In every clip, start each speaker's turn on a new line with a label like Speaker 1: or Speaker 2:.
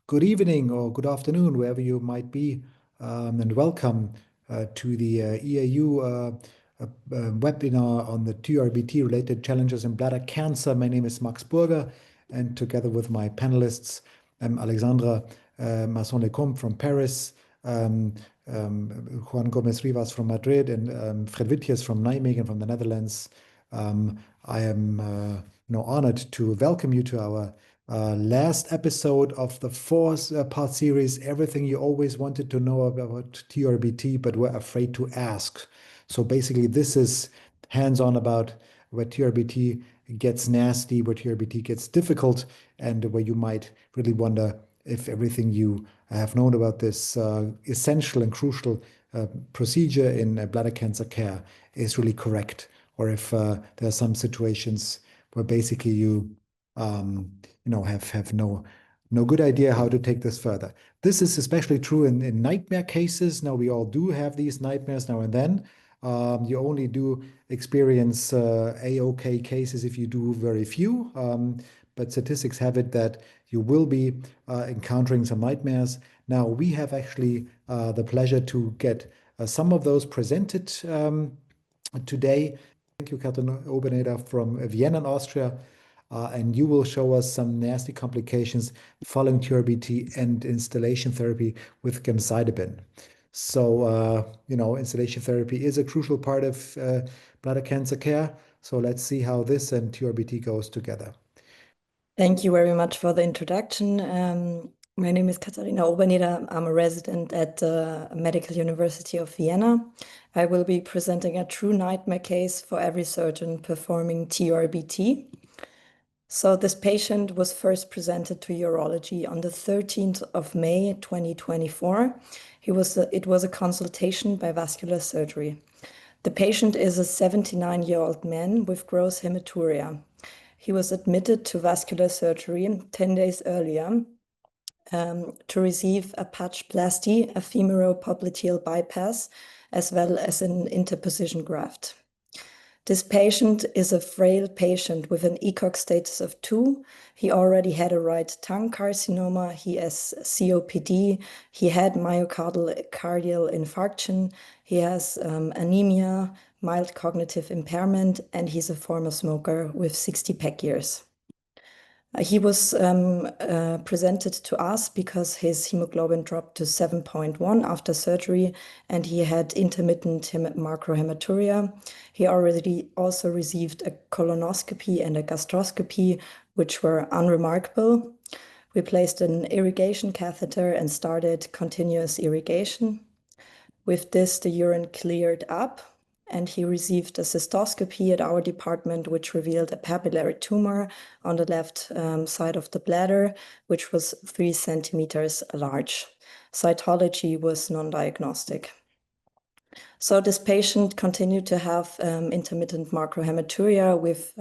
Speaker 1: Good evening or good afternoon, wherever you might be, and welcome to the EAU webinar on the TURBT-related challenges in bladder cancer. My name is Max Burger, and together with my panelists, Alexandra Masson-Lecomte from Paris, Juan Gomez Rivas from Madrid, and Fred Witjes from Nijmegen from the Netherlands. I am honored to welcome you to our last episode of the four-part series, Everything You Always Wanted to Know About TURBT but Were Afraid to Ask. So basically, this is hands-on about where TURBT gets nasty, where TURBT gets difficult, and where you might really wonder if everything you have known about this essential and crucial procedure in bladder cancer care is really correct, or if there are some situations where basically you have no good idea how to take this further. This is especially true in nightmare cases. Now, we all do have these nightmares now and then. You only do experience A-OK cases if you do very few, but statistics have it that you will be encountering some nightmares. Now, we have actually the pleasure to get some of those presented today. Thank you, Katrin Obernader from Vienna in Austria. And you will show us some nasty complications following TURBT and installation therapy with gemcitabine. So, installation therapy is a crucial part of bladder cancer care. So let's see how this and TURBT goes together.
Speaker 2: Thank you very much for the introduction. My name is Katharina Obernader. I'm a resident at the Medical University of Vienna. I will be presenting a true nightmare case for every surgeon performing TURBT. So this patient was first presented to urology on the 13th of May, 2024. It was a consultation by vascular surgery. The patient is a 79-year-old man with gross hematuria. He was admitted to vascular surgery 10 days earlier to receive a patchplasty, a femoral-popliteal bypass, as well as an interposition graft. This patient is a frail patient with an ECOG status of 2. He already had a right tongue carcinoma. He has COPD. He had myocardial infarction. He has anemia, mild cognitive impairment, and he's a former smoker with 60 pack years. He was presented to us because his hemoglobin dropped to 7.1 after surgery, and he had intermittent macrohematuria. He already also received a colonoscopy and a gastroscopy, which were unremarkable. We placed an irrigation catheter and started continuous irrigation. With this, the urine cleared up, and he received a cystoscopy at our department, which revealed a papillary tumor on the left side of the bladder, which was 3 centimeters large. Cytology was non-diagnostic. So this patient continued to have intermittent macrohematuria with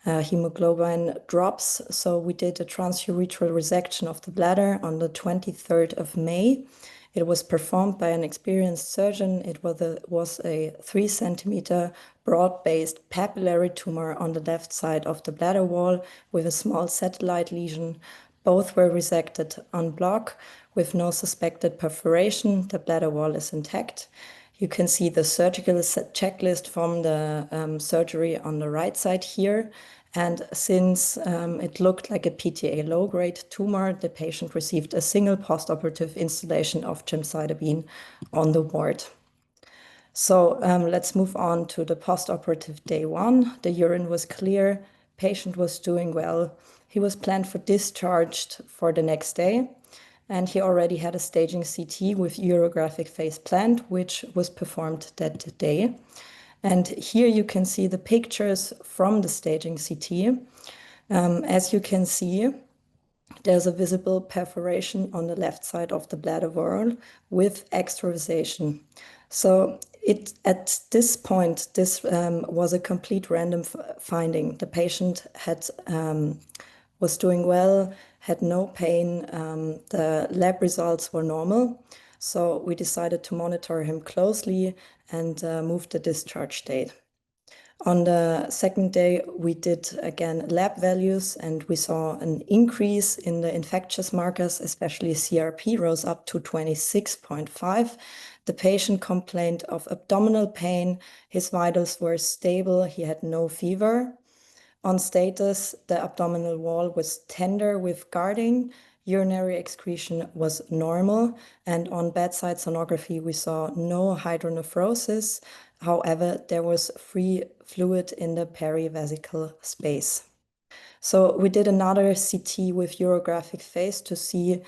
Speaker 2: hemoglobin drops. So we did a transurethral resection of the bladder on the 23rd of May. It was performed by an experienced surgeon. It was a 3 centimeter broad-based papillary tumor on the left side of the bladder wall with a small satellite lesion. Both were resected en bloc with no suspected perforation. The bladder wall is intact. You can see the surgical checklist from the surgery on the right side here. And since it looked like a PTA low-grade tumor, the patient received a single postoperative installation of gemcitabine on the ward. So let's move on to the postoperative day 1. The urine was clear. Patient was doing well. He was planned for discharge for the next day, and he already had a staging CT with urographic phase planned, which was performed that day. And here you can see the pictures from the staging CT. As you can see, there's a visible perforation on the left side of the bladder wall with extravasation. So at this point, this was a complete random finding. The patient was doing well, had no pain. The lab results were normal. So we decided to monitor him closely and moved the discharge date. On the second day, we did again lab values, and we saw an increase in the infectious markers, especially CRP rose up to 26.5. The patient complained of abdominal pain. His vitals were stable. He had no fever. On status, the abdominal wall was tender with guarding. Urinary excretion was normal, and on bedside sonography, we saw no hydronephrosis. However, there was free fluid in the perivesical space. So we did another CT with urographic phase to see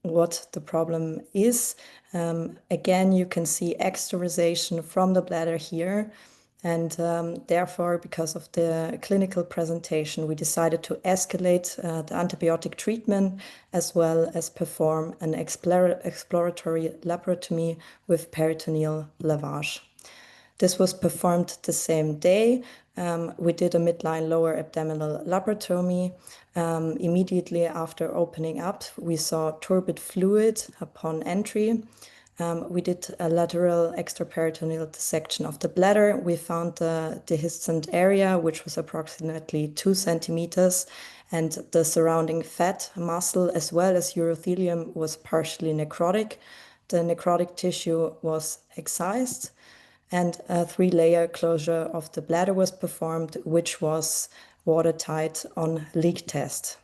Speaker 2: what the problem is. Again, you can see extravasation from the bladder here. And therefore, because of the clinical presentation, we decided to escalate the antibiotic treatment as well as perform an exploratory laparotomy with peritoneal lavage. This was performed the same day. We did a midline lower abdominal laparotomy. Immediately after opening up, we saw turbid fluid upon entry. We did a lateral extraperitoneal dissection of the bladder. We found the dehiscent area, which was approximately 2 centimeters, and the surrounding fat, muscle, as well as urothelium was partially necrotic. The necrotic tissue was excised, and a 3-layer closure of the bladder was performed, which was watertight on leak test.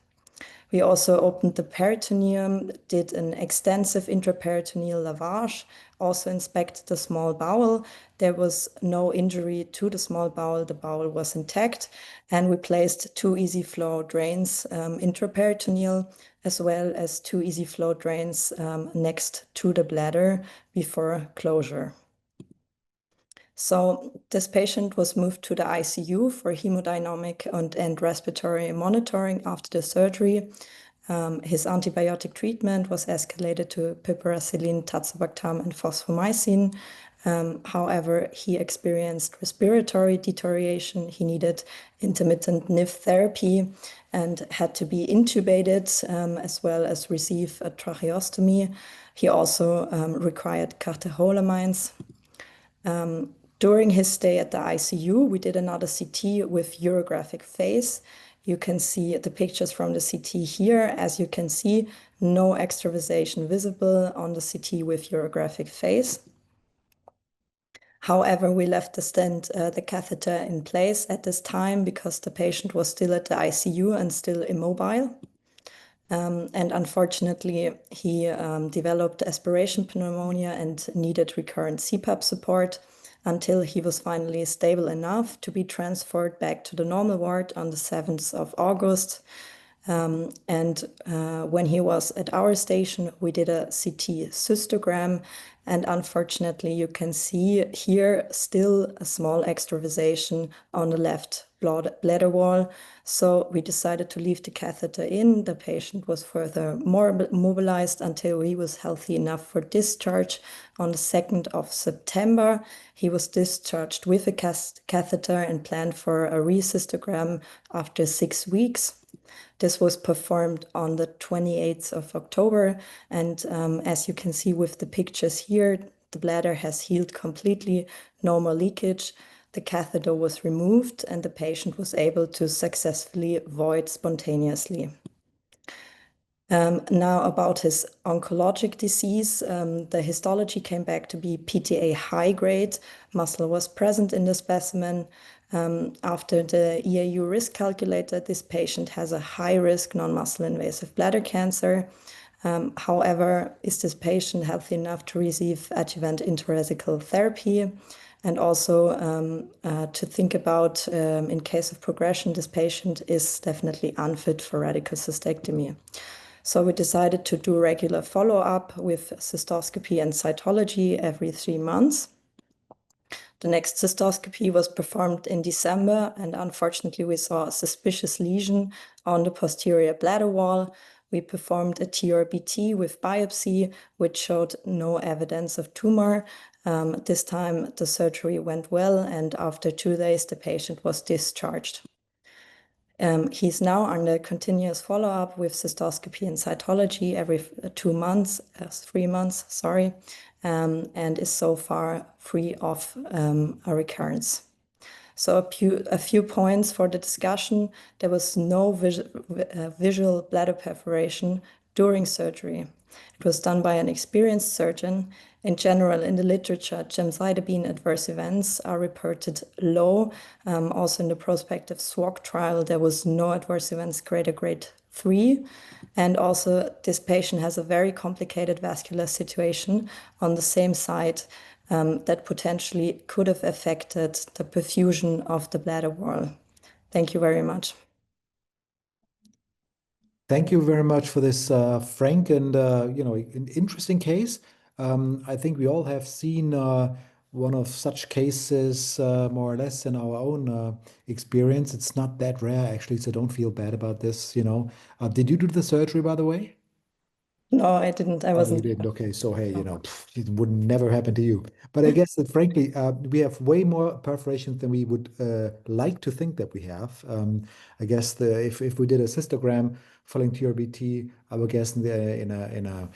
Speaker 2: We also opened the peritoneum, did an extensive intraperitoneal lavage, also inspected the small bowel. There was no injury to the small bowel. The bowel was intact, and we placed 2 easy flow drains intraperitoneal, as well as 2 easy flow drains next to the bladder before closure. So this patient was moved to the ICU for hemodynamic and respiratory monitoring after the surgery. His antibiotic treatment was escalated to piperacillin, tazobactam, and fosfomycin. However, he experienced respiratory deterioration. He needed intermittent NIF therapy and had to be intubated as well as receive a tracheostomy. He also required catecholamines. During his stay at the ICU, we did another CT with urographic phase. You can see the pictures from the CT here. As you can see, no extravasation visible on the CT with urographic phase. However, we left the stent, the catheter in place at this time because the patient was still at the ICU and still immobile. And unfortunately, he developed aspiration pneumonia and needed recurrent CPAP support until he was finally stable enough to be transferred back to the normal ward on the 7th of August. When he was at our station, we did a CT cystogram, and unfortunately, you can see here still a small extravasation on the left bladder wall. So we decided to leave the catheter in. The patient was further mobilized until he was healthy enough for discharge. On the 2nd of September, he was discharged with a catheter and planned for a recystogram after 6 weeks. This was performed on the 28th of October, and as you can see with the pictures here, the bladder has healed completely, normal leakage. The catheter was removed, and the patient was able to successfully void spontaneously. Now about his oncologic disease, the histology came back to be PTA high grade. Muscle was present in the specimen. After the EAU risk calculator, this patient has a high risk non-muscle invasive bladder cancer. However, is this patient healthy enough to receive adjuvant intravesical therapy? And also to think about, in case of progression, this patient is definitely unfit for radical cystectomy. So we decided to do regular follow-up with cystoscopy and cytology every 3 months. The next cystoscopy was performed in December, and unfortunately we saw a suspicious lesion on the posterior bladder wall. We performed a TURBT with biopsy, which showed no evidence of tumor. This time the surgery went well, and after 2 days the patient was discharged. He's now under continuous follow-up with cystoscopy and cytology every 3 months, and is so far free of a recurrence. So a few points for the discussion. There was no visual bladder perforation during surgery. It was done by an experienced surgeon. In general, in the literature, gemcitabine adverse events are reported low. Also in the prospective SWOG trial, there was no adverse events greater grade 3. And also this patient has a very complicated vascular situation on the same side that potentially could have affected the perfusion of the bladder wall. Thank you very much.
Speaker 1: Thank you very much for this, frank and an interesting case. I think we all have seen one of such cases, more or less, in our own experience. It's not that rare, actually, so don't feel bad about this. Did you do the surgery, by the way?
Speaker 2: No, I didn't. I
Speaker 1: Oh, you
Speaker 2: wasn't.
Speaker 1: didn't. Okay, so hey, it would never happen to you. But I guess that frankly, we have way more perforations than we would like to think that we have. I guess if we did a cystogram following TURBT, I would guess in a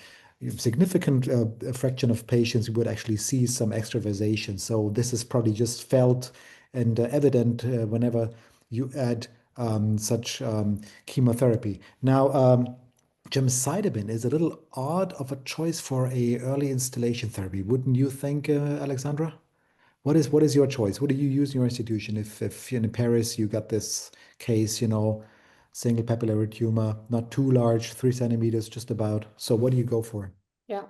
Speaker 1: significant fraction of patients, we would actually see some extravasation. So this is probably just felt and evident whenever you add such chemotherapy. Now. Gemcitabine is a little odd of a choice for a early installation therapy, wouldn't you think, Alexandra? What is your choice? What do you use in your institution? If in Paris you got this case, single papillary tumor, not too large, 3 centimeters, just about. So what do you go for?
Speaker 3: Yeah,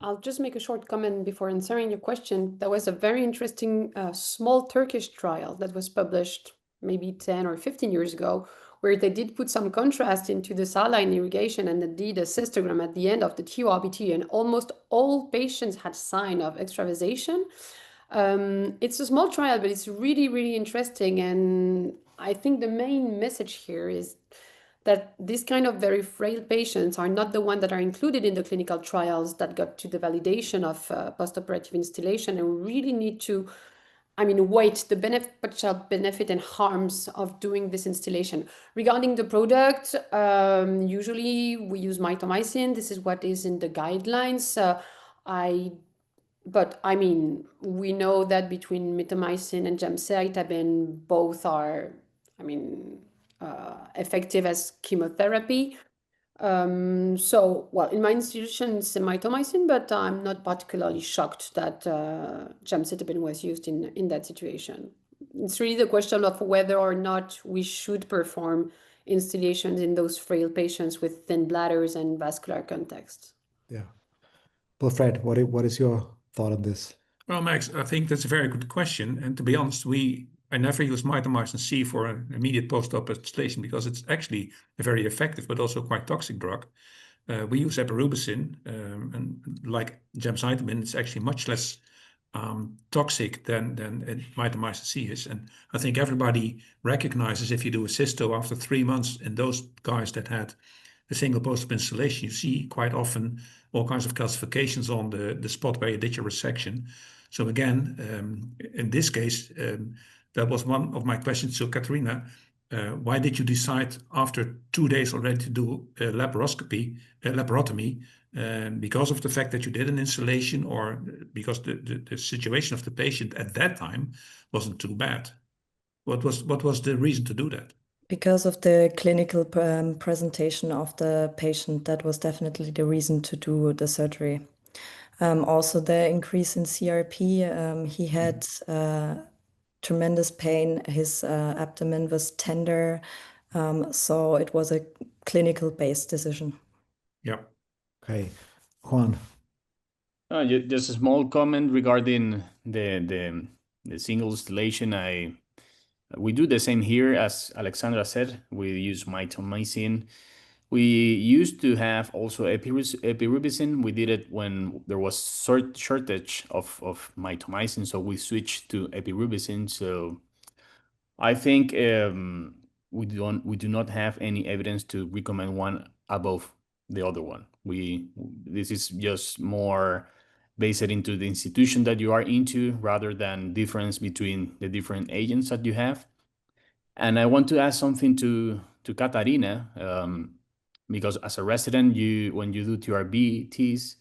Speaker 3: I'll just make a short comment before answering your question. There was a very interesting small Turkish trial that was published maybe 10 or 15 years ago, where they did put some contrast into the saline irrigation and they did a cystogram at the end of the TURBT, and almost all patients had sign of extravasation. It's a small trial, but it's really, really interesting. And I think the main message here is that these kind of very frail patients are not the ones that are included in the clinical trials that got to the validation of postoperative installation, and we really need to, weight the potential benefit and harms of doing this installation. Regarding the product, usually we use mitomycin. This is what is in the guidelines. We know that between mitomycin and gemcitabine, both are, effective as chemotherapy. In my institution, it's mitomycin, but I'm not particularly shocked that gemcitabine was used in that situation. It's really the question of whether or not we should perform installations in those frail patients with thin bladders and vascular context.
Speaker 1: Yeah. Well, Fred, what is your thought on this?
Speaker 4: Well, Max, I think that's a very good question. And to be honest, I never use mitomycin C for an immediate post-op installation because it's actually a very effective but also quite toxic drug. We use epirubicin, and like gemcitabine, it's actually much less toxic than mitomycin C is. And I think everybody recognizes if you do a cysto after 3 months in those guys that had a single post-op installation, you see quite often all kinds of calcifications on the spot where you did your resection. So again, in this case, that was one of my questions to Katarina. Why did you decide after 2 days already to do a laparotomy? Because of the fact that you did an installation, or because the situation of the patient at that time wasn't too bad? What was the reason to do that?
Speaker 2: Because of the clinical presentation of the patient, that was definitely the reason to do the surgery. Also, the increase in CRP, he had tremendous pain. His abdomen was tender. So it was a clinical-based decision.
Speaker 4: Yeah.
Speaker 1: Okay. Juan.
Speaker 5: Just a small comment regarding the single installation. We do the same here as Alexandra said. We use mitomycin. We used to have also epirubicin. We did it when there was shortage of mitomycin, so we switched to epirubicin. So I think we do not have any evidence to recommend one above the other one. This is just more based into the institution that you are into rather than difference between the different agents that you have. And I want to ask something to Katarina, because as a resident, when you do TURBTs,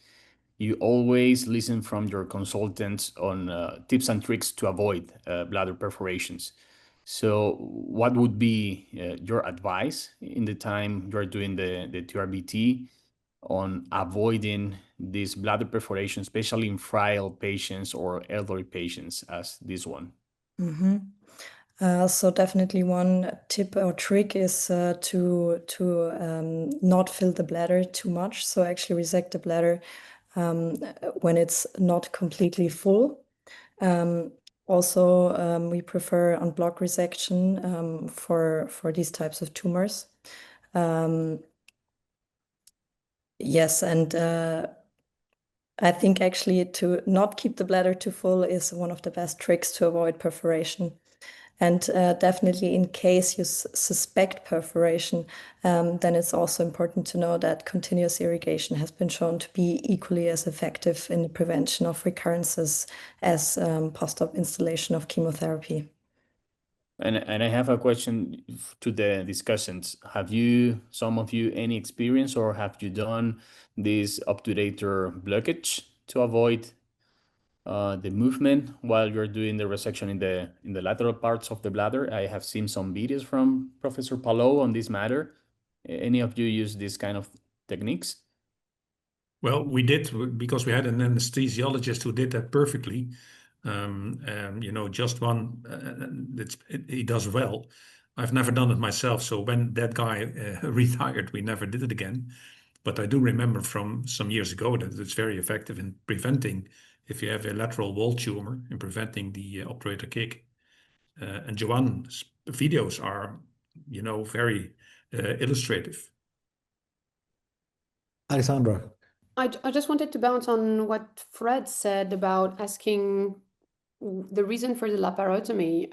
Speaker 5: you always listen from your consultants on tips and tricks to avoid bladder perforations. So what would be your advice in the time you're doing the TURBT on avoiding this bladder perforation, especially in frail patients or elderly patients as this one?
Speaker 2: So definitely one tip or trick is to not fill the bladder too much. So actually resect the bladder when it's not completely full. Also, we prefer unblock resection for these types of tumors. Yes, and I think actually to not keep the bladder too full is one of the best tricks to avoid perforation. And definitely in case you suspect perforation, then it's also important to know that continuous irrigation has been shown to be equally as effective in the prevention of recurrences as post-op installation of chemotherapy.
Speaker 5: And I have a question to the discussants. Have you, some of you, any experience or have you done this obturator blockage to avoid the movement while you're doing the resection in the lateral parts of the bladder? I have seen some videos from Professor Palou on this matter. Any of you use this kind of techniques?
Speaker 4: Well, we did because we had an anesthesiologist who did that perfectly. You know, just one, he does well. I've never done it myself. So when that guy retired, we never did it again. But I do remember from some years ago that it's very effective in preventing, if you have a lateral wall tumor, in preventing the obturator kick. And Joanne's videos are, you know, very illustrative.
Speaker 1: Alessandra.
Speaker 3: I just wanted to bounce on what Fred said about asking the reason for the laparotomy.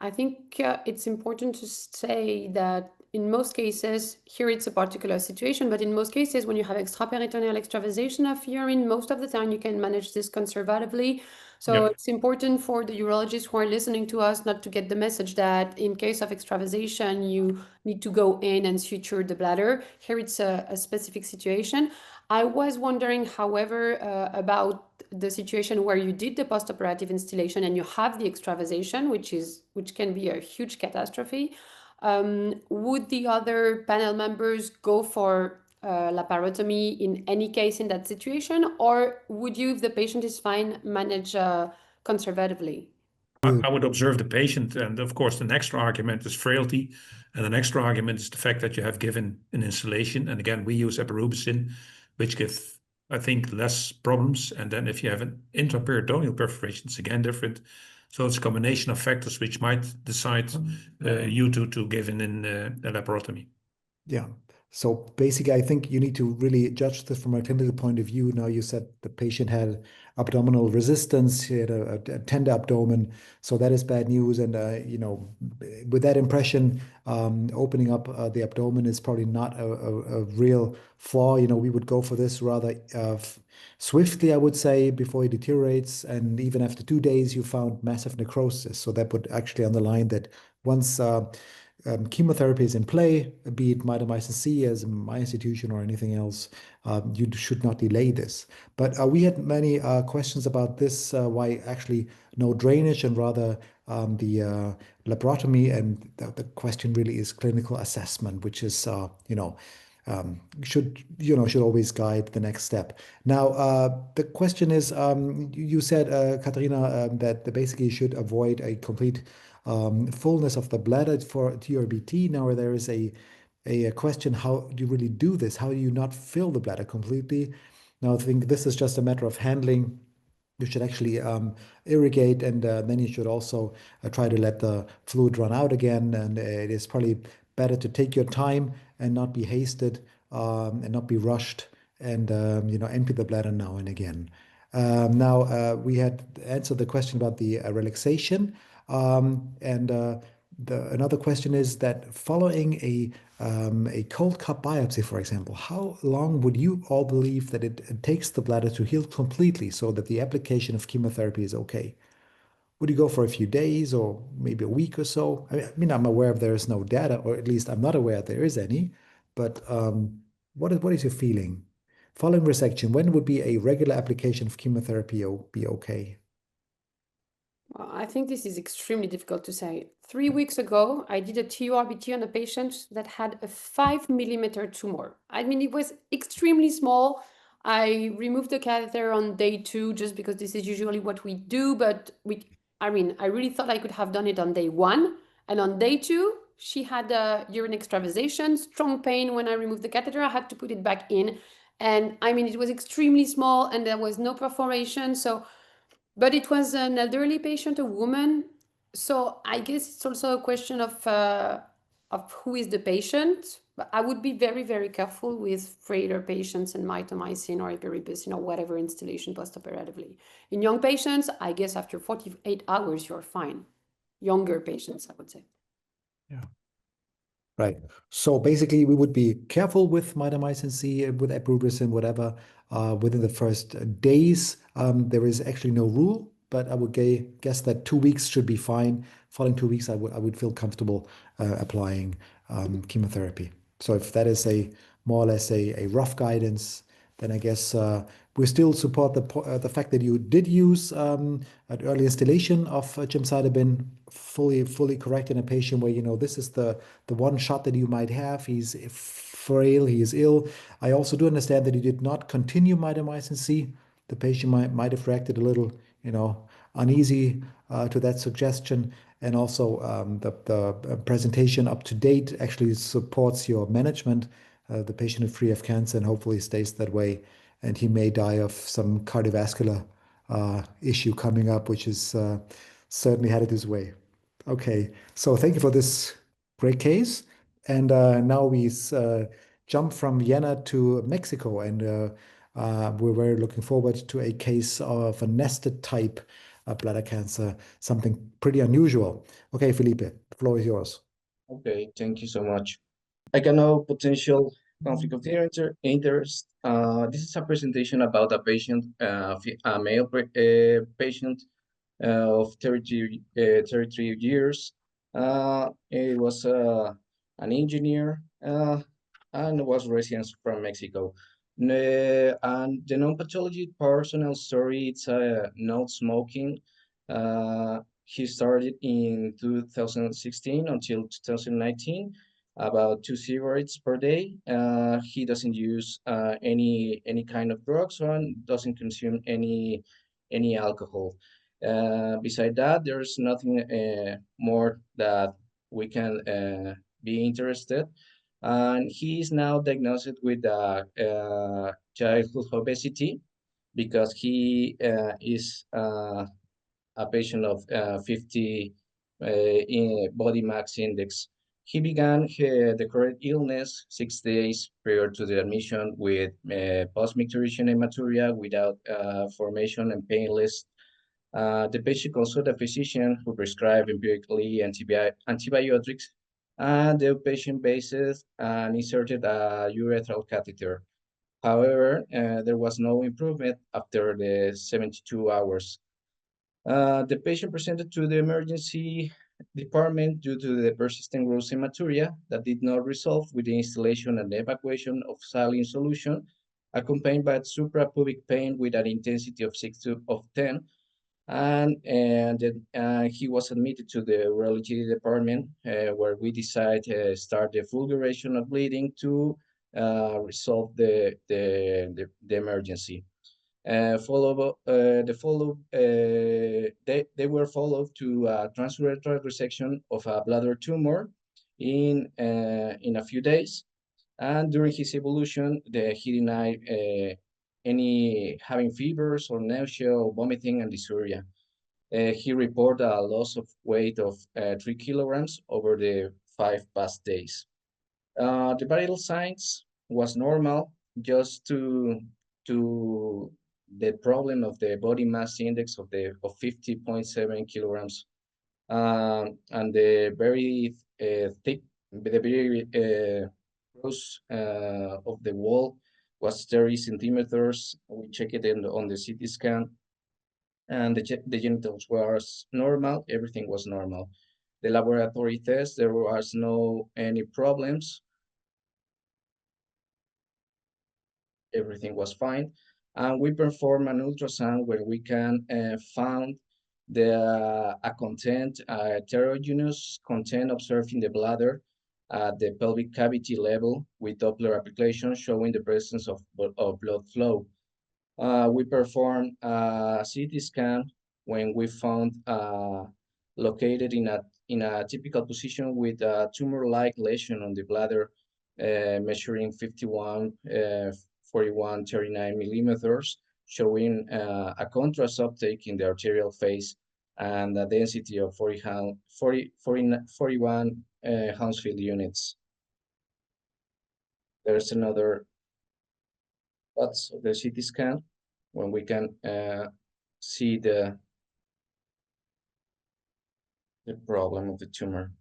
Speaker 3: I think it's important to say that in most cases, here it's a particular situation, but in most cases, when you have extraperitoneal extravasation of urine, most of the time you can manage this conservatively. So it's important for the urologists who are listening to us not to get the message that in case of extravasation, you need to go in and suture the bladder. Here it's a specific situation. I was wondering, however, about the situation where you did the postoperative installation and you have the extravasation, which can be a huge catastrophe. Would the other panel members go for laparotomy in any case in that situation, or would you, if the patient is fine, manage conservatively?
Speaker 4: I would observe the patient, and of course, the next argument is frailty, and the next argument is the fact that you have given an installation. And again, we use epirubicin, which gives, I think, less problems. And then if you have an intraperitoneal perforation, it's again different. So it's a combination of factors which might decide you to give in a laparotomy.
Speaker 1: Yeah. So basically, I think you need to really judge this from a clinical point of view. Now, you said the patient had abdominal resistance, he had a tender abdomen, so that is bad news. And you know, with that impression, opening up the abdomen is probably not a real flaw. You know, we would go for this rather swiftly, I would say, before it deteriorates. And even after 2 days, you found massive necrosis. So that would actually underline that once chemotherapy is in play, be it mitomycin C as my institution or anything else, you should not delay this. But we had many questions about this, why actually no drainage and rather the laparotomy. And the question really is clinical assessment, which is, should always guide the next step. Now, the question is, you said, Katharina, that basically you should avoid a complete fullness of the bladder for TURBT. Now there is a question, how do you really do this? How do you not fill the bladder completely? Now I think this is just a matter of handling. You should actually irrigate, and then you should also try to let the fluid run out again. And it is probably better to take your time and not be hasted and not be rushed, and empty the bladder now and again. Now we had answered the question about the relaxation. Another question is that following a cold cup biopsy, for example, how long would you all believe that it takes the bladder to heal completely so that the application of chemotherapy is okay? Would you go for a few days or maybe a week or so? I mean, I'm aware there is no data, or at least I'm not aware there is any, but what is your feeling? Following resection, when would be a regular application of chemotherapy be okay?
Speaker 3: Well, I think this is extremely difficult to say. 3 weeks ago, I did a TURBT on a patient that had a 5 millimeter tumor. I mean, it was extremely small. I removed the catheter on day 2 just because this is usually what we do, but I really thought I could have done it on day 1. And on day 2, she had a urine extravasation, strong pain when I removed the catheter. I had to put it back in. And I mean, it was extremely small and there was no perforation. But it was an elderly patient, a woman. So I guess it's also a question of who is the patient. But I would be very, very careful with frailer patients and mitomycin or igaripicin or whatever installation postoperatively. In young patients, I guess after 48 hours, you're fine. Younger patients, I would say.
Speaker 1: Yeah. Right. So basically, we would be careful with mitomycin C, with epirubicin, whatever, within the first days. There is actually no rule, but I would guess that 2 weeks should be fine. Following 2 weeks, I would feel comfortable applying chemotherapy. So if that is more or less a rough guidance, then I guess we still support the fact that you did use an early installation of gemcitabine, fully correct in a patient where this is the one shot that you might have. He's frail, he is ill. I also do understand that you did not continue mitomycin C. The patient might have reacted a little, uneasy to that suggestion. And also the presentation up to date actually supports your management. The patient is free of cancer and hopefully stays that way. And he may die of some cardiovascular issue coming up, which is certainly headed his way. Okay, so thank you for this great case. And now we jump from Vienna to Mexico, and we're very looking forward to a case of a nested type bladder cancer, something pretty unusual. Okay, Felipe, the floor is yours.
Speaker 6: Okay, thank you so much. I can know potential conflict of interest. This is a presentation about a patient, a male patient of 33 years. He was an engineer and was resident from Mexico. And the non-pathology personal story, it's not smoking. He started in 2016 until 2019, about 2 cigarettes per day. He doesn't use any kind of drugs and doesn't consume any alcohol. Beside that, there's nothing more that we can be interested. And he is now diagnosed with childhood obesity because he is a patient of 50 in body mass index. He began the current illness 6 days prior to the admission with post-micturition hematuria without formation and painless. The patient consulted a physician who prescribed empirically antibiotics, and the patient bases and inserted a urethral catheter. However, there was no improvement after the 72 hours. The patient presented to the emergency department due to the persistent gross hematuria that did not resolve with the installation and evacuation of saline solution, accompanied by suprapubic pain with an intensity of 6 to 10. And then he was admitted to the urology department where we decided to start the full duration of bleeding to resolve the emergency. They were followed to a transurethral resection of a bladder tumor in a few days, and during his evolution, he denied any having fevers or nausea or vomiting and dysuria. He reported a loss of weight of 3 kilograms over the 5 past days. The vital signs was normal, just to the problem of the body mass index of 50.7 kilograms, and the very thick, the very close of the wall was 30 centimeters. We checked it on the CT scan, and the genitals was normal. Everything was normal. The laboratory test, there was no any problems. everything was fine. And we perform an ultrasound where we can found a content, heterogeneous content observed in the bladder at the pelvic cavity level with Doppler application showing the presence of blood flow. We performed a CT scan when we found located in a typical position with a tumor-like lesion on the bladder, measuring 51, 41, 39 millimeters, showing a contrast uptake in the arterial phase and a density of 41 Hounsfield units. There's another shots of the CT scan when we can see the problem of the tumor.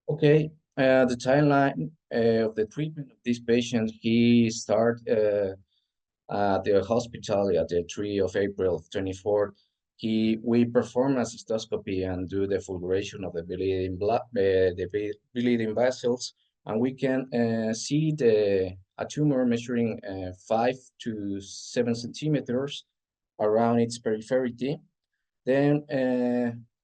Speaker 6: Okay, the timeline of the treatment of this patient, he started at the hospital at the 3 of April of 24. We perform a cystoscopy and do the fulguration of the bleeding vessels, and we can see a tumor measuring 5 to 7 centimeters around its periphery. Then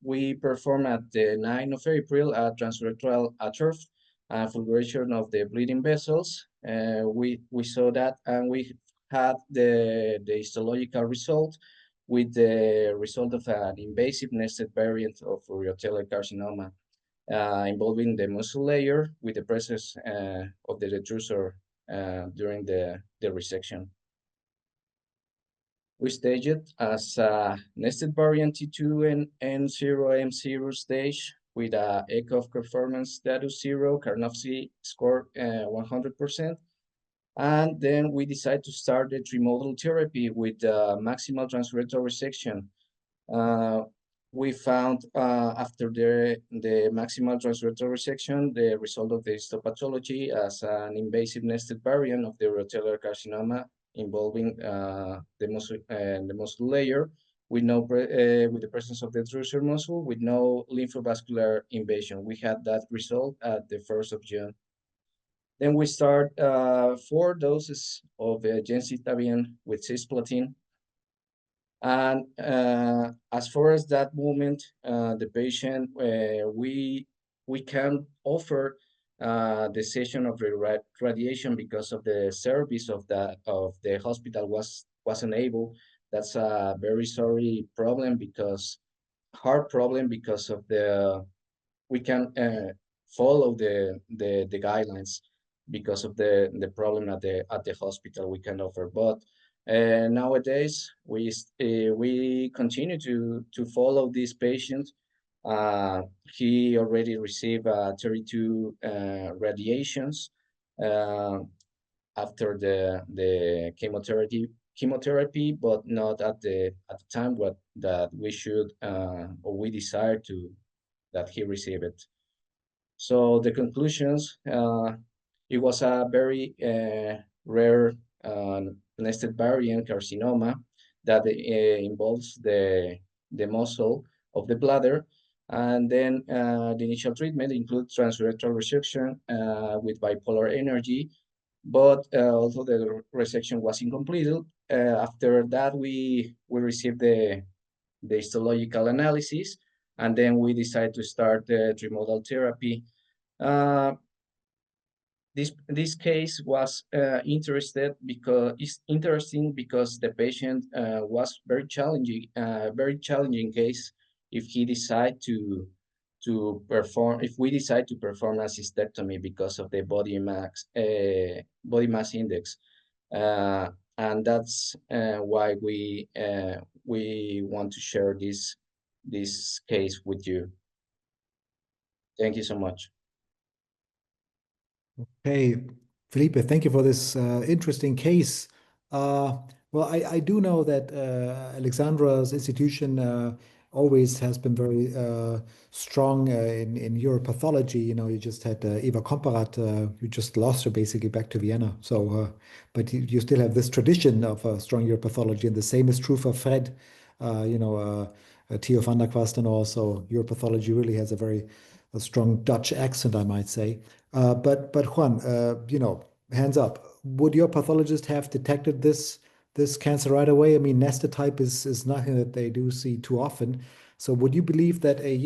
Speaker 6: we perform at the 9 of April a transurethral TURF fulguration of the bleeding vessels. We saw that, and we had the histological result with the result of an invasive nested variant of urothelial carcinoma involving the muscle layer with the presence of the detrusor during the resection. We staged it as a nested variant T2 and N0M0 stage with a ECOG performance status 0, Karnofsky score 100%. And then we decided to start the trimodal therapy with maximal transurethral resection. We found after the maximal transurethral resection, the result of the histopathology as an invasive nested variant of the urothelial carcinoma involving the muscle layer with with the presence of the detrusor muscle with no lymphovascular invasion. We had that result at the 1st of June. Then we start 4 doses of gemcitabine with cisplatin. And as far as that moment, the patient, we can offer the session of radiation because of the service of the hospital wasn't able. That's a very sorry problem hard problem because of we can follow the guidelines because of the problem at the hospital we can offer. But nowadays we continue to follow this patient. He already received 32 radiations after the chemotherapy, but not at the time that we should or we desire that he receive it. So the conclusions, it was a very rare nested variant carcinoma that involves the muscle of the bladder. And then the initial treatment includes transurethral resection with bipolar energy. But although the resection was incomplete, after that we received the histological analysis, and then we decided to start the trimodal therapy. This case was interesting because the patient was very challenging case if he decide to perform, if we decide to perform a cystectomy because of the body mass index, and that's why we want to share this case with you. Thank you so much.
Speaker 1: Okay, Felipe, thank you for this interesting case. Well, I do know that Alexandra's institution always has been very strong in uropathology. You know, you just had Eva Comparat, you just lost her basically back to Vienna. So, but you still have this tradition of strong uropathology, and the same is true for Fred. Theo van der Kwast, and also uropathology really has a strong Dutch accent, I might say. But Juan, hands up. Would your pathologist have detected this cancer right away? I mean, nested type is nothing that they do see too often. So would you believe that a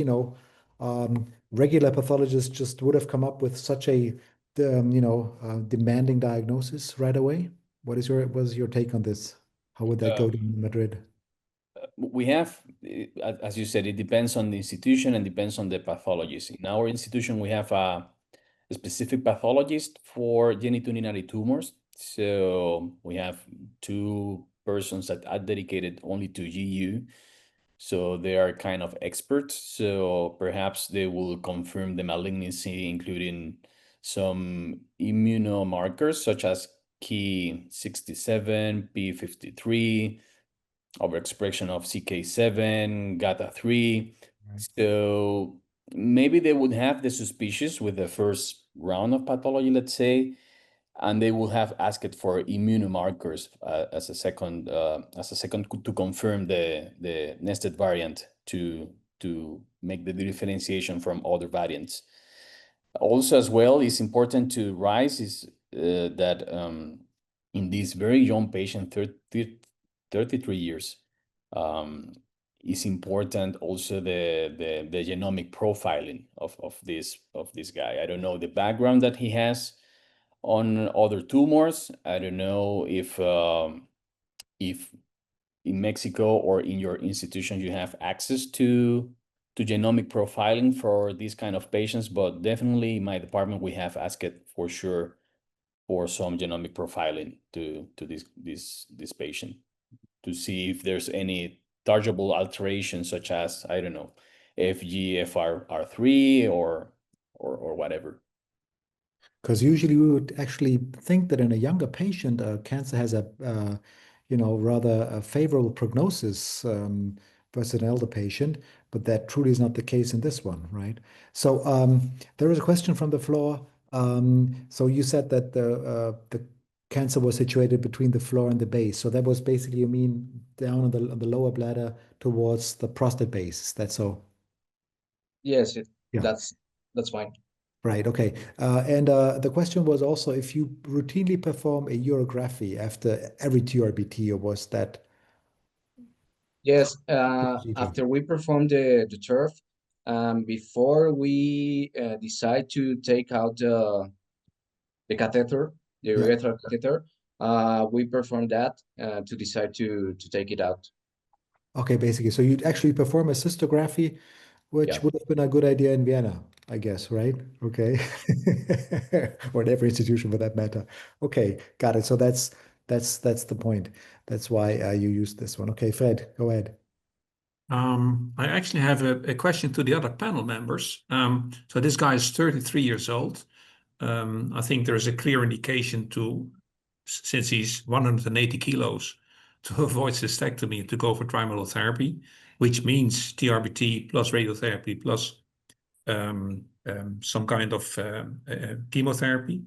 Speaker 1: regular pathologist just would have come up with such a demanding diagnosis right away? What is your take on this? How would that go to Madrid?
Speaker 5: We have, as you said, it depends on the institution and depends on the pathologist. In our institution, we have a specific pathologist for genitourinary tumors. So we have 2 persons that are dedicated only to GU. So they are kind of experts. So perhaps they will confirm the malignancy, including some immunomarkers such as Ki67, P53, overexpression of CK7, GATA3.
Speaker 1: Right.
Speaker 5: So maybe they would have the suspicious with the first round of pathology, let's say, and they will have asked for immunomarkers as a second to confirm the nested variant to make the differentiation from other variants. Also, as well, it's important to raise is that in this very young patient, 33 years, is important also the genomic profiling of this guy. I don't know the background that he has on other tumors. I don't know if in Mexico or in your institution you have access to genomic profiling for these kind of patients, but definitely in my department we have asked for sure for some genomic profiling to this patient to see if there's any targetable alterations such as, I don't know, FGFR3 or whatever.
Speaker 1: Because usually we would actually think that in a younger patient, cancer has a rather a favorable prognosis versus an elder patient, but that truly is not the case in this one, right? So there is a question from the floor. So you said that the cancer was situated between the floor and the base. So that was basically, you mean, down on the lower bladder towards the prostate base. That's so?
Speaker 6: Yes,
Speaker 1: Yeah.
Speaker 6: that's fine.
Speaker 1: Right. Okay. And the question was also if you routinely perform a urography after every TURBT, or was that?
Speaker 6: Yes.
Speaker 1: procedure?
Speaker 6: After we perform the TURF, before we decide to take out the catheter, the
Speaker 1: Yeah.
Speaker 6: urethral catheter, we perform that to decide to take it out.
Speaker 1: Okay, basically. So you'd actually perform a cystography, which
Speaker 6: Yeah.
Speaker 1: would have been a good idea in Vienna, I guess, right? Okay. Or in every institution for that matter. Okay, got it. So that's the point. That's why you used this one. Okay, Fred, go ahead.
Speaker 4: I actually have a question to the other panel members. So this guy is 33 years old. I think there is a clear indication since he's 180 kilos, to avoid cystectomy, to go for trimodal therapy, which means TURBT plus radiotherapy plus some kind of chemotherapy.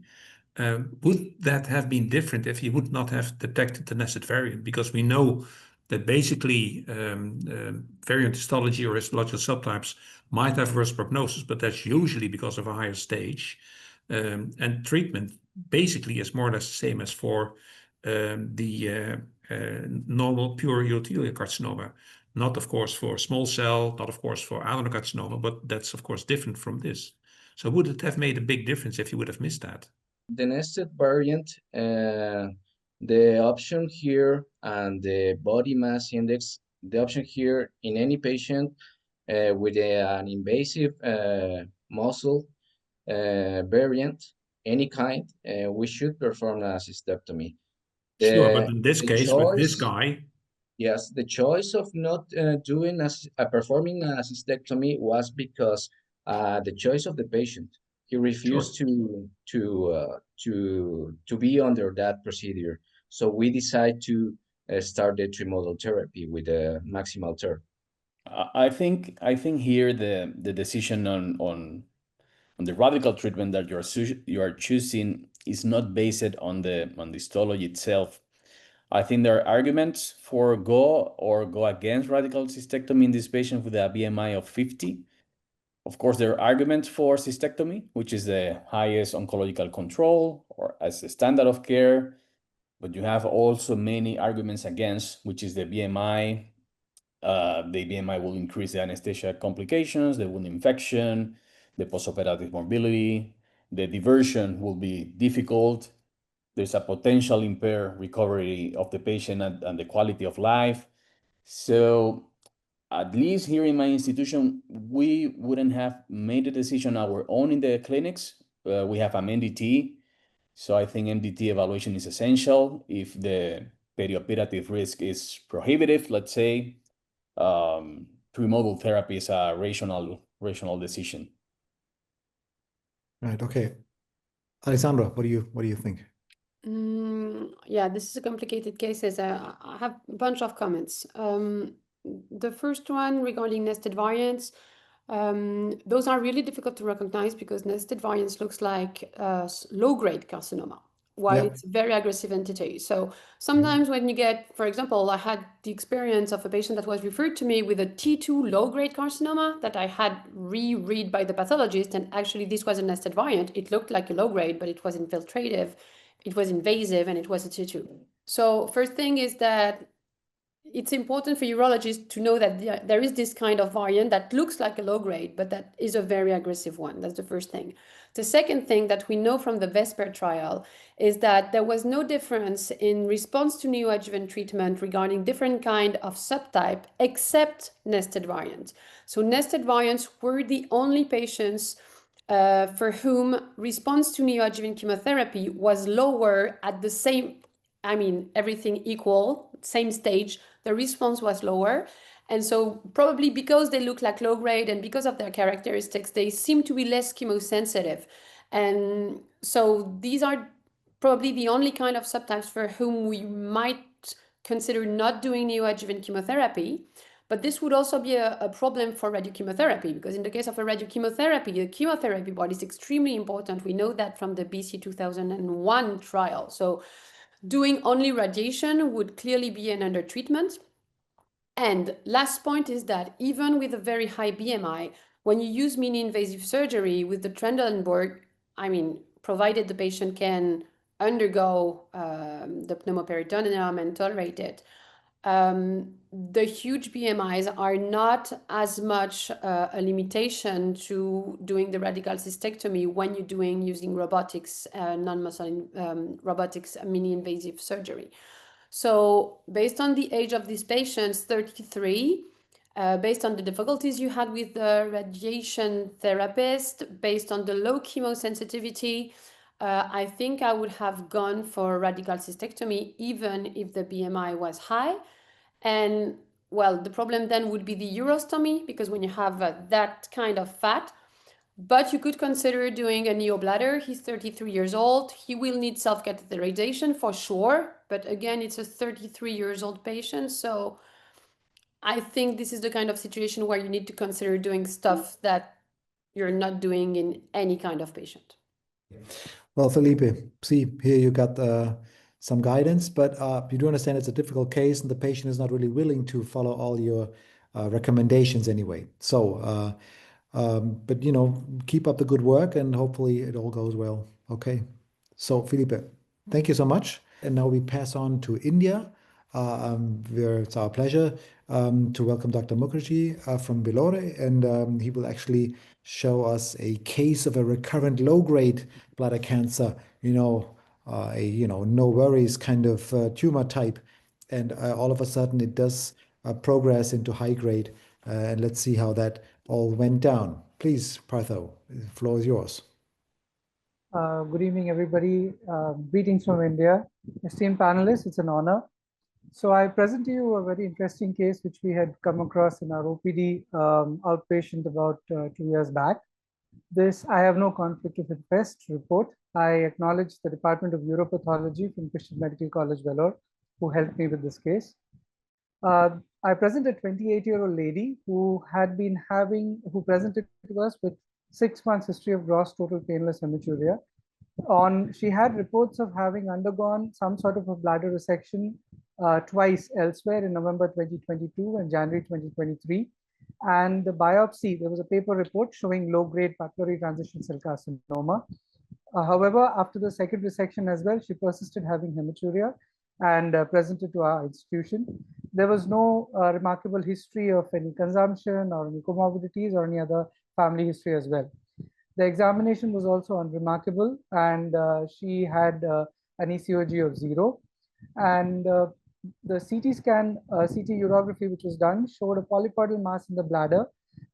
Speaker 4: Would that have been different if you would not have detected the nested variant? Because we know that basically variant histology or histological subtypes might have worse prognosis, but that's usually because of a higher stage. And treatment basically is more or less the same as for the normal pure urothelial carcinoma. Not, of course, for small cell, not, of course, for adenocarcinoma, but that's, of course, different from this. So would it have made a big difference if you would have missed that?
Speaker 6: The nested variant, the option here and the body mass index, the option here in any patient with an invasive muscle variant, any kind, we should perform a cystectomy.
Speaker 4: Sure, but in this case, with this
Speaker 6: choice,
Speaker 4: guy,
Speaker 6: yes, the choice of not doing performing a cystectomy was because the choice of the patient. He refused to be under that procedure. So we decide to start the trimodal therapy with a maximal TURP.
Speaker 5: I think here the decision on the radical treatment that you are choosing is not based on the histology itself. I think there are arguments for go against radical cystectomy in this patient with a BMI of 50. Of course, there are arguments for cystectomy, which is the highest oncological control or as a standard of care. But you have also many arguments against, which is the BMI. The BMI will increase the anesthesia complications, the wound infection, the postoperative morbidity. The diversion will be difficult. There's a potential impaired recovery of the patient and the quality of life. So at least here in my institution, we wouldn't have made the decision our own in the clinics. We have an MDT. So I think MDT evaluation is essential. If the perioperative risk is prohibitive, let's say, trimodal therapy is a rational decision.
Speaker 1: Right. Okay. Alessandra, what do you think?
Speaker 3: Yeah, this is a complicated case. I have a bunch of comments. The first one regarding nested variants, those are really difficult to recognize because nested variants looks like low-grade carcinoma, while it's a very aggressive entity. So sometimes when you get, for example, I had the experience of a patient that was referred to me with a T2 low-grade carcinoma that I had reread by the pathologist, and actually this was a nested variant. It looked like a low-grade, but it was infiltrative, it was invasive, and it was a T2. So first thing is that it's important for urologists to know that there is this kind of variant that looks like a low grade, but that is a very aggressive one. That's the first thing. The second thing that we know from the VESPER trial is that there was no difference in response to neoadjuvant treatment regarding different kind of subtype except nested variants. So nested variants were the only patients for whom response to neoadjuvant chemotherapy was lower at the same, I mean, everything equal, same stage, the response was lower. And so probably because they look like low grade and because of their characteristics, they seem to be less chemosensitive. And so these are probably the only kind of subtypes for whom we might consider not doing neoadjuvant chemotherapy. But this would also be a problem for radiochemotherapy, because in the case of a radiochemotherapy, the chemotherapy part is extremely important. We know that from the BC 2001 trial. So doing only radiation would clearly be an undertreatment. And last point is that even with a very high BMI, when you use mini-invasive surgery with the Trendelenburg, I mean, provided the patient can undergo the pneumoperitoneum and tolerate it, the huge BMIs are not as much a limitation to doing the radical cystectomy when you're using robotics, non-muscle robotics, mini-invasive surgery. So based on the age of these patients, 33, based on the difficulties you had with the radiation therapist, based on the low chemosensitivity, I think I would have gone for radical cystectomy even if the BMI was high. And well, the problem then would be the urostomy, because when you have that kind of fat, but you could consider doing a neobladder. He's 33 years old. He will need self-catheterization for sure. But again, it's a 33 years old patient. So I think this is the kind of situation where you need to consider doing stuff that you're not doing in any kind of patient.
Speaker 1: Well, Felipe, see, here you got some guidance, but you do understand it's a difficult case and the patient is not really willing to follow all your recommendations anyway. So, but you know, keep up the good work and hopefully it all goes well. Okay. So, Felipe, thank you so much. And now we pass on to India. It's our pleasure to welcome Dr. Mukherjee from Vellore, and he will actually show us a case of a recurrent low-grade bladder cancer, no worries kind of tumor type. And all of a sudden it does progress into high grade. And let's see how that all went down. Please, Partho, the floor is yours.
Speaker 7: Good evening, everybody. Greetings from India. Esteemed panelists, it's an honor. So I present to you a very interesting case which we had come across in our OPD outpatient about 2 years back. This, I have no conflict of interest report. I acknowledge the Department of Uropathology from Christian Medical College, Vellore, who helped me with this case. I present a 28-year-old lady who presented to us with 6 months history of gross total painless hematuria. She had reports of having undergone some sort of a bladder resection twice elsewhere in November 2022 and January 2023. And the biopsy, there was a paper report showing low-grade papillary transition cell carcinoma. However, after the second resection as well, she persisted having hematuria and presented to our institution. There was no remarkable history of any consumption or any comorbidities or any other family history as well. The examination was also unremarkable, and she had an ECOG of 0. And the CT scan, CT urography, which was done, showed a polypoidal mass in the bladder.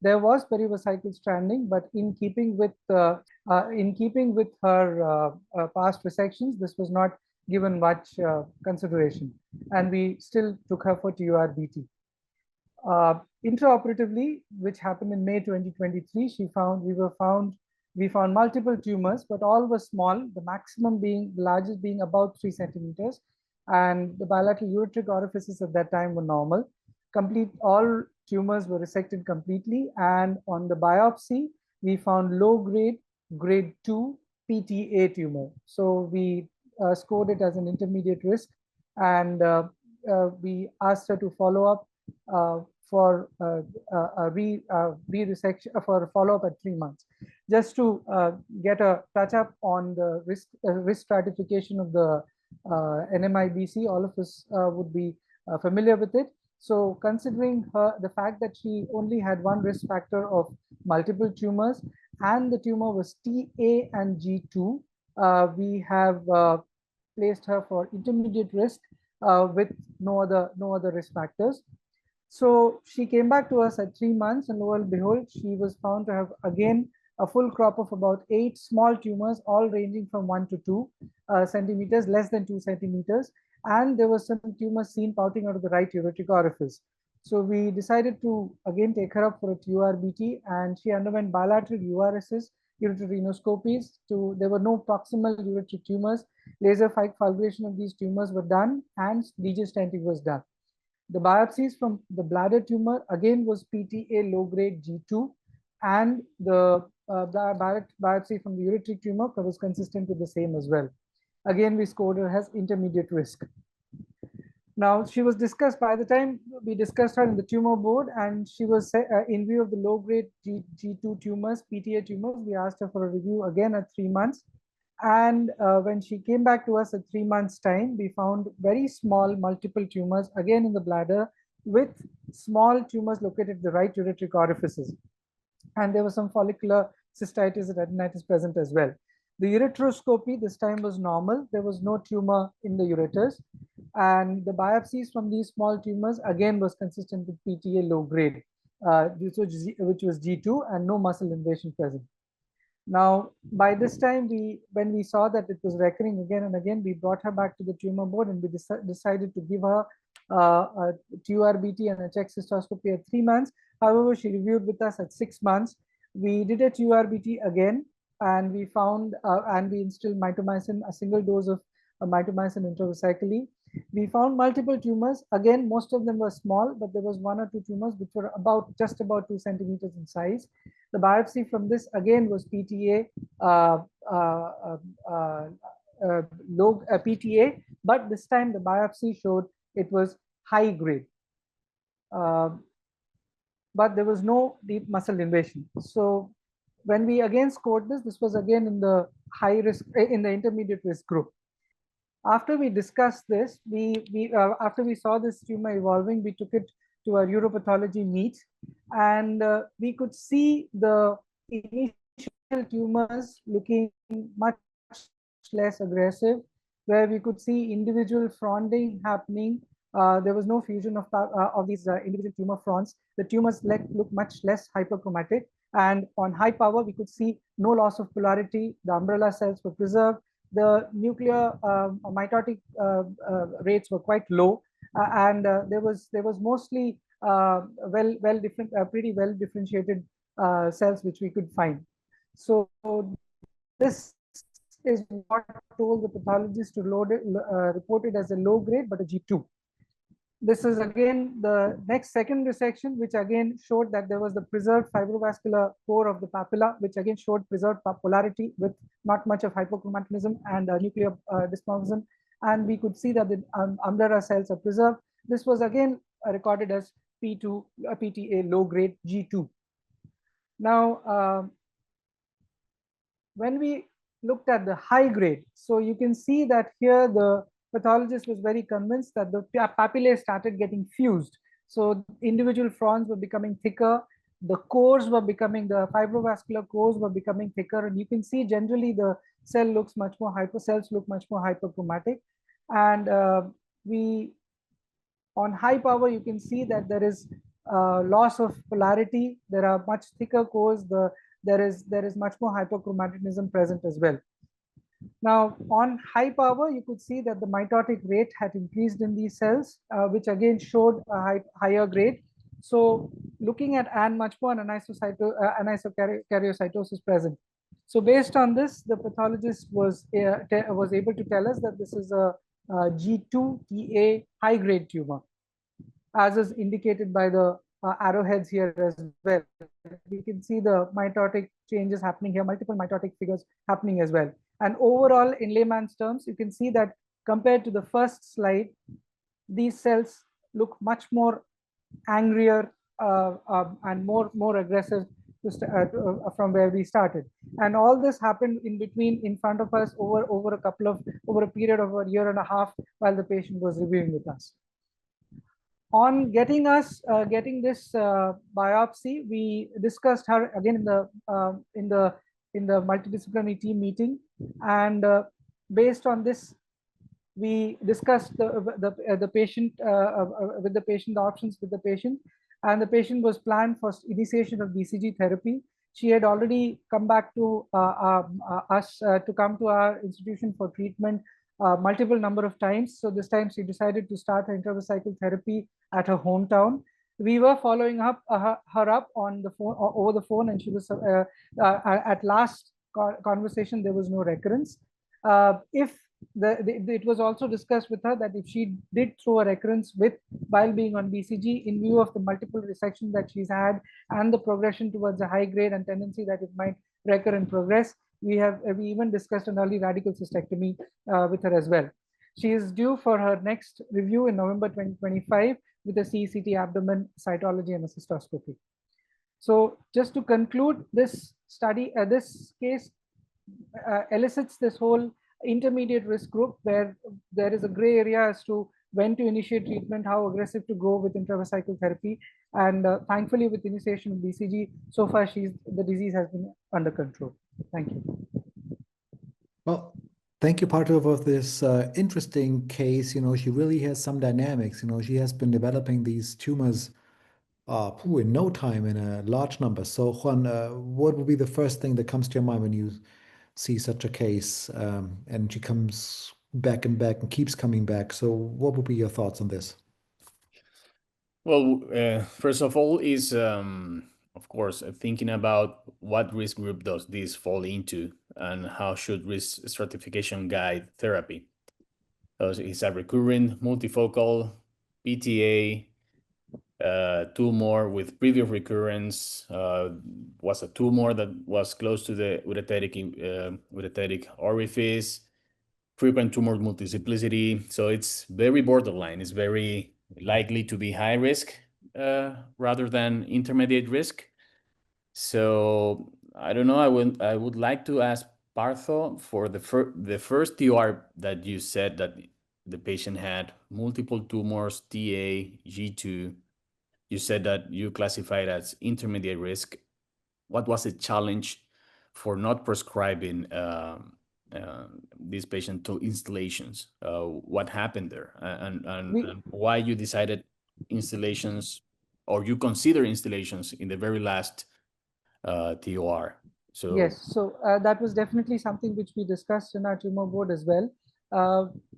Speaker 7: There was perivesical stranding, but in keeping with her past resections, this was not given much consideration, and we still took her for TURBT. Intraoperatively, which happened in May 2023, we found multiple tumors, but all were small, the largest being about 3 centimeters, and the bilateral ureteric orifices at that time were normal. All tumors were resected completely, and on the biopsy, we found low-grade, grade 2 PTA tumor. So we scored it as an intermediate risk, and we asked her to follow up for a re-resection for a follow-up at 3 months. Just to get a touch-up on the risk stratification of the NMIBC, all of us would be familiar with it. So considering the fact that she only had one risk factor of multiple tumors and the tumor was TA and G2, we have placed her for intermediate risk with no other risk factors. So she came back to us at 3 months, and lo and behold, she was found to have again a full crop of about 8 small tumors, all ranging from 1 to 2 centimeters, less than 2 centimeters. And there was some tumors seen pouting out of the right ureteric orifice. So we decided to again take her up for a TURBT, and she underwent bilateral URSs, ureterorenoscopies. There were no proximal ureteric tumors. Laser fulguration of these tumors were done, and DJ stenting was done. The biopsies from the bladder tumor again was PTA low-grade G2, and the biopsy from the ureteric tumor was consistent with the same as well. Again, we scored her as intermediate risk. Now, she was discussed by the time we discussed her in the tumor board, and she was in view of the low-grade G2 tumors, PTA tumors, we asked her for a review again at 3 months. And when she came back to us at 3 months' time, we found very small multiple tumors again in the bladder with small tumors located at the right ureteric orifices. And there was some follicular cystitis and adenitis present as well. The ureteroscopy this time was normal. There was no tumor in the ureters. And the biopsies from these small tumors again was consistent with PTA low grade, which was G2, and no muscle invasion present. Now, by this time, when we saw that it was recurring again and again, we brought her back to the tumor board, and we decided to give her a TURBT and a check cystoscopy at 3 months. However, she reviewed with us at 6 months. We did a TURBT again, and we found, and we instilled mitomycin, a single dose of mitomycin intravesically. We found multiple tumors. Again, most of them were small, but there was 1 or 2 tumors which were just about 2 centimeters in size. The biopsy from this again was PTA, low PTA, but this time the biopsy showed it was high grade. But there was no deep muscle invasion. So when we again scored this was again in the high risk, in the intermediate risk group. After we discussed this, after we saw this tumor evolving, we took it to our uropathology meet, and we could see the initial tumors looking much less aggressive, where we could see individual fronding happening. There was no fusion of these individual tumor fronds. The tumors look much less hyperchromatic, and on high power, we could see no loss of polarity. The umbrella cells were preserved. The nuclear mitotic rates were quite low, and there was mostly pretty well differentiated cells which we could find. So this is what told the pathologist to report it as a low grade but a G2. This is again the next second resection, which again showed that there was the preserved fibrovascular core of the papilla, which again showed preserved polarity with not much of hypochromatinism and nuclear dysmorphism. And we could see that the umbrella cells are preserved. This was again recorded as P2, PTA low grade G2. Now, when we looked at the high grade, so you can see that here the pathologist was very convinced that the papillae started getting fused. So individual fronds were becoming thicker, the cores were becoming, the fibrovascular cores were becoming thicker, and you can see generally the cell looks much more cells look much more hyperchromatic. And on high power, you can see that there is loss of polarity. There are much thicker cores. There is much more hyperchromatism present as well. Now, on high power, you could see that the mitotic rate had increased in these cells, which again showed a higher grade. So, looking at much more anisokaryocytosis present. So, based on this, the pathologist was able to tell us that this is a G2TA high grade tumor, as is indicated by the arrowheads here as well. We can see the mitotic changes happening here, multiple mitotic figures happening as well. And overall, in layman's terms, you can see that compared to the first slide, these cells look much more angrier and more aggressive from where we started. And all this happened in between, in front of us, over a period of a year and a half, while the patient was reviewing with us. On getting this biopsy, we discussed her again in the multidisciplinary team meeting, and based on this, we discussed the patient with the patient, the options with the patient, and the patient was planned for initiation of BCG therapy. She had already come back to us to come to our institution for treatment multiple number of times. So this time she decided to start her intravesical therapy at her hometown. We were following up her up on the phone, over the phone, and she was at last conversation there was no recurrence. It was also discussed with her that if she did throw a recurrence while being on BCG, in view of the multiple resections that she's had and the progression towards a high grade and tendency that it might recur and progress, we even discussed an early radical cystectomy with her as well. She is due for her next review in November 2025 with a CECT abdomen cytology and a cystoscopy. So just to conclude, this study, this case elicits this whole intermediate risk group where there is a gray area as to when to initiate treatment, how aggressive to go with intravesical therapy, and thankfully with initiation of BCG, so far the disease has been under control. Thank you.
Speaker 1: Well, thank you, Partov, of this interesting case. She really has some dynamics. She has been developing these tumors in no time in a large number. So, Juan, what would be the first thing that comes to your mind when you see such a case and she comes back and back and keeps coming back? So what would be your thoughts on this?
Speaker 5: Well, first of all is, of course, thinking about what risk group does this fall into and how should risk stratification guide therapy. So it's a recurrent multifocal PTA tumor with previous recurrence, was a tumor that was close to the ureteric orifice, frequent tumor multiplicity. So it's very borderline. It's very likely to be high risk rather than intermediate risk. So I don't know. I would like to ask Partho for the first TUR that you said that the patient had multiple tumors, TA, G2. You said that you classified as intermediate risk. What was the challenge for not prescribing this patient to installations? What happened there, and why you decided installations, or you consider installations in the very last TOR? So
Speaker 7: yes, so that was definitely something which we discussed in our tumor board as well.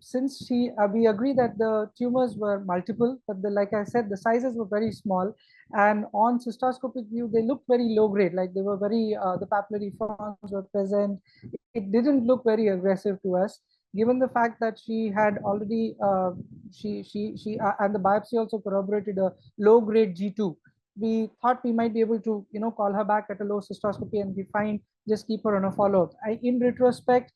Speaker 7: Since we agree that the tumors were multiple, but like I said, the sizes were very small, and on cystoscopic view, they looked very low grade, like they were very, the papillary fronds were present. It didn't look very aggressive to us. given the fact that she had already, and the biopsy also corroborated a low-grade G2, we thought we might be able to, call her back at a low cystoscopy and be fine, just keep her on a follow-up. In retrospect,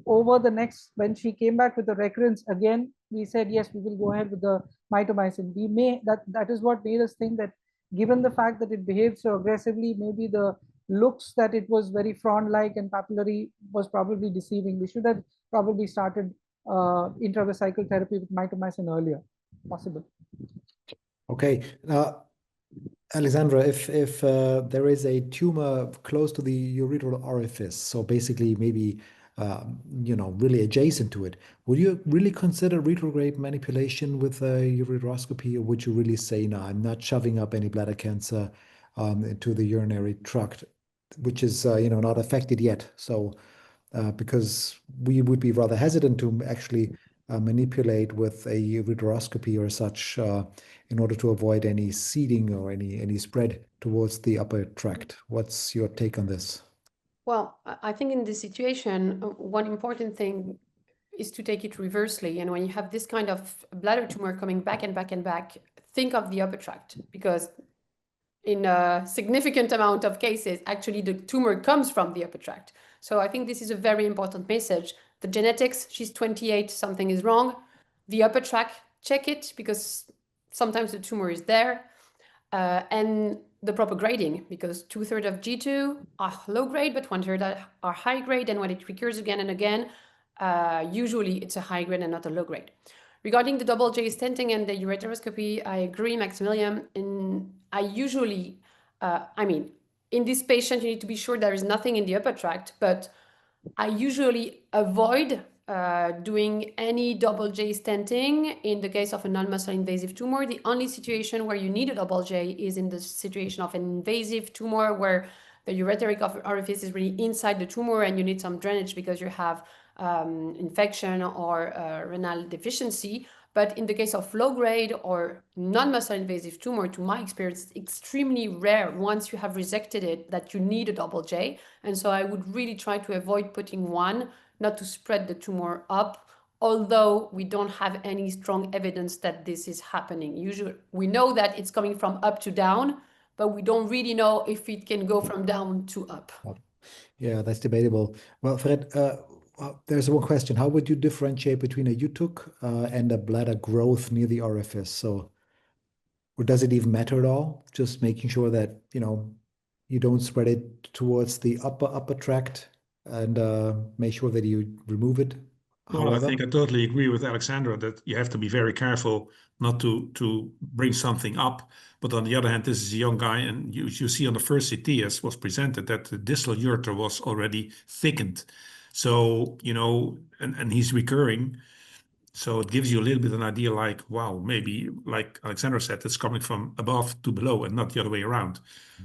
Speaker 7: over the next, when she came back with the recurrence again, we said, yes, we will go ahead with the mitomycin. That is what made us think that given the fact that it behaved so aggressively, maybe the looks that it was very frond-like and papillary was probably deceiving. We should have probably started intravesical therapy with mitomycin earlier, possible.
Speaker 1: Okay. Alexandra, if there is a tumor close to the urethral orifice, so basically maybe really adjacent to it, would you really consider retrograde manipulation with a ureteroscopy, or would you really say, no, I'm not shoving up any bladder cancer into the urinary tract, which is not affected yet? So because we would be rather hesitant to actually manipulate with a ureteroscopy or such in order to avoid any seeding or any spread towards the upper tract. What's your take on this?
Speaker 3: Well, I think in this situation, one important thing is to take it reversely. And when you have this kind of bladder tumor coming back and back and back, think of the upper tract, because in a significant amount of cases, actually the tumor comes from the upper tract. So I think this is a very important message. The genetics, she's 28, something is wrong. The upper tract, check it, because sometimes the tumor is there. And the proper grading, because 2/3 of G2 are low grade, but 1/3 are high grade. And when it recurs again and again, usually it's a high grade and not a low grade. Regarding the double J stenting and the ureteroscopy, I agree, Maximilian. And I usually, in this patient, you need to be sure there is nothing in the upper tract, but I usually avoid doing any double J stenting in the case of a non-muscle invasive tumor. The only situation where you need a double J is in the situation of an invasive tumor where the ureteric orifice is really inside the tumor and you need some drainage because you have infection or renal deficiency. But in the case of low-grade or non-muscle invasive tumor, to my experience, it's extremely rare once you have resected it that you need a double J. And so I would really try to avoid putting one, not to spread the tumor up, although we don't have any strong evidence that this is happening. Usually, we know that it's coming from up to down, but we don't really know if it can go from down to up.
Speaker 1: Yeah, that's debatable. Well, Fred, there's one question. How would you differentiate between a UTUC and a bladder growth near the orifice? So, or does it even matter at all? Just making sure that, you don't spread it towards the upper tract and make sure that you remove it.
Speaker 4: Well, I think I totally agree with Alexandra that you have to be very careful not to bring something up. But on the other hand, this is a young guy, and you see on the first CT as was presented that the distal ureter was already thickened. So, and he's recurring. So it gives you a little bit of an idea like, wow, maybe like Alexandra said, it's coming from above to below and not the other way around.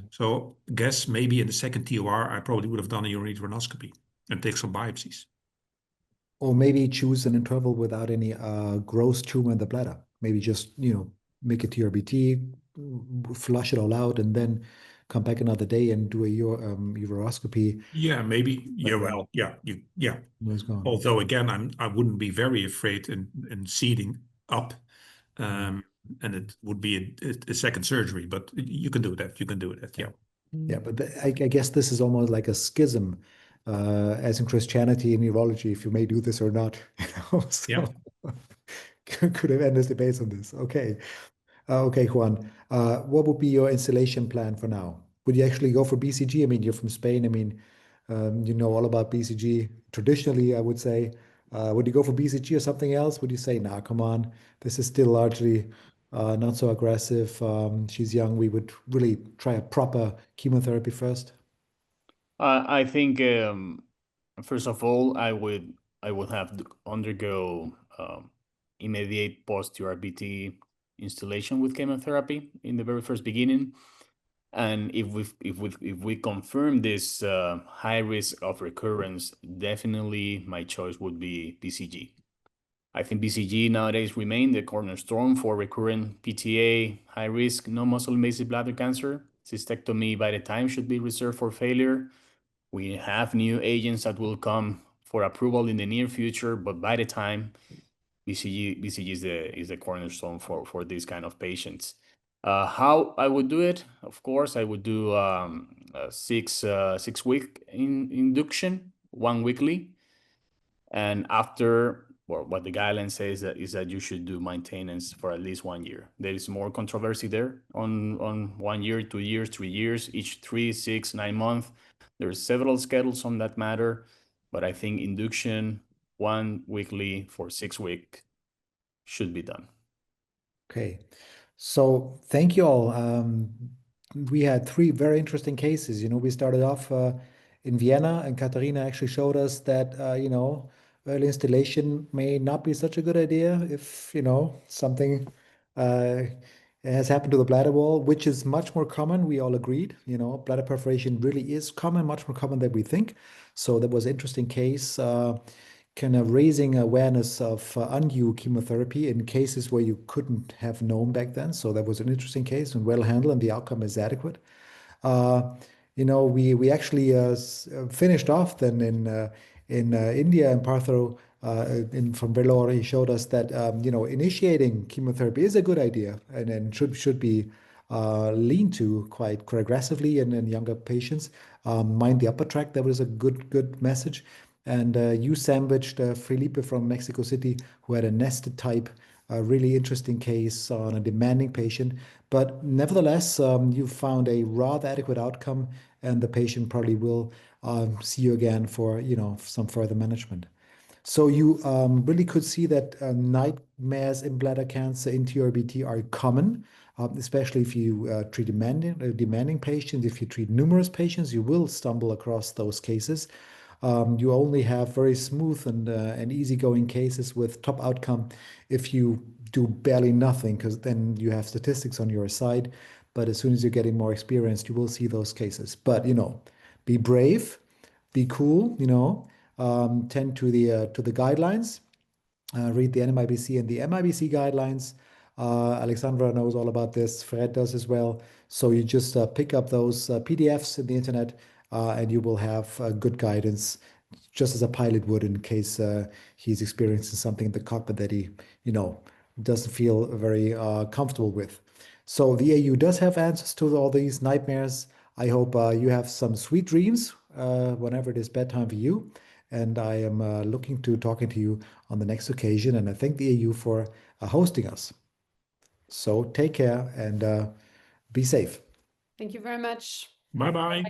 Speaker 4: So I guess maybe in the second TOR, I probably would have done a ureteroscopy and take some biopsies.
Speaker 1: Or maybe choose an interval without any gross tumor in the bladder. Maybe just, make a TURBT, flush it all out, and then come back another day and do a uroscopy.
Speaker 4: Yeah, maybe. Yeah, well, yeah. Although again, I wouldn't be very afraid in seeding up, and it would be a second surgery. But you can do that. You can do that. Yeah.
Speaker 1: Yeah, but I guess this is almost like a schism, as in Christianity and urology, if you may do this or not. So
Speaker 4: Yeah.
Speaker 1: could have endless debates on this. Okay. Okay, Juan. What would be your installation plan for now? Would you actually go for BCG? I mean, you're from Spain. I mean, you know all about BCG. Traditionally, I would say, would you go for BCG or something else? Would you say, nah, come on, this is still largely not so aggressive. She's young. We would really try a proper chemotherapy first.
Speaker 5: I think first of all, I would have to undergo immediate post-TURBT installation with chemotherapy in the very first beginning. And if we confirm this high risk of recurrence, definitely my choice would be BCG. I think BCG nowadays remain the cornerstone for recurrent PTA, high risk, non-muscle invasive bladder cancer. Cystectomy by the time should be reserved for failure. We have new agents that will come for approval in the near future, but by the time BCG is the cornerstone for these kind of patients. How I would do it? Of course, I would do a 6-week induction, 1 weekly, and after, well, what the guideline says is that you should do maintenance for at least 1 year. There is more controversy there on 1 year, 2 years, 3 years, each 3, 6, 9 months. There's several schedules on that matter, but I think induction 1 weekly for 6 weeks should be done.
Speaker 1: Okay, so thank you all. We had 3 very interesting cases. You know, we started off in Vienna, and Katharina actually showed us that, you know, early installation may not be such a good idea if, you know, something has happened to the bladder wall, which is much more common. We all agreed, you know, bladder perforation really is common, much more common than we think. So that was an interesting case. Kind of raising awareness of undue chemotherapy in cases where you couldn't have known back then. So that was an interesting case and well handled, and the outcome is adequate. You know, we actually finished off then in India, and Partho from Vellore, he showed us that you know, initiating chemotherapy is a good idea and should be leaned to quite aggressively in younger patients. Mind the upper tract, that was a good message. And you sandwiched Felipe from Mexico City, who had a nested type, a really interesting case on a demanding patient. But nevertheless, you found a rather adequate outcome, and the patient probably will see you again for, you know, some further management. So you really could see that nightmares in bladder cancer in TURBT are common, especially if you treat demanding patients. If you treat numerous patients, you will stumble across those cases. You only have very smooth and easygoing cases with top outcome if you do barely nothing, because then you have statistics on your side. But as soon as you're getting more experienced, you will see those cases. But, you know, be brave, be cool, you know, tend to the guidelines, read the NMIBC and the MIBC guidelines. Alexandra knows all about this. Fred does as well. So you just pick up those PDFs in the internet, and you will have good guidance, just as a pilot would in case he's experiencing something in the cockpit that he, you know, doesn't feel very comfortable with. So the AU does have answers to all these nightmares. I hope you have some sweet dreams whenever it is bedtime for you. And I am looking to talking to you on the next occasion. And I thank the AU for hosting us. So take care and be safe.
Speaker 3: Thank you very much.
Speaker 4: Bye-bye.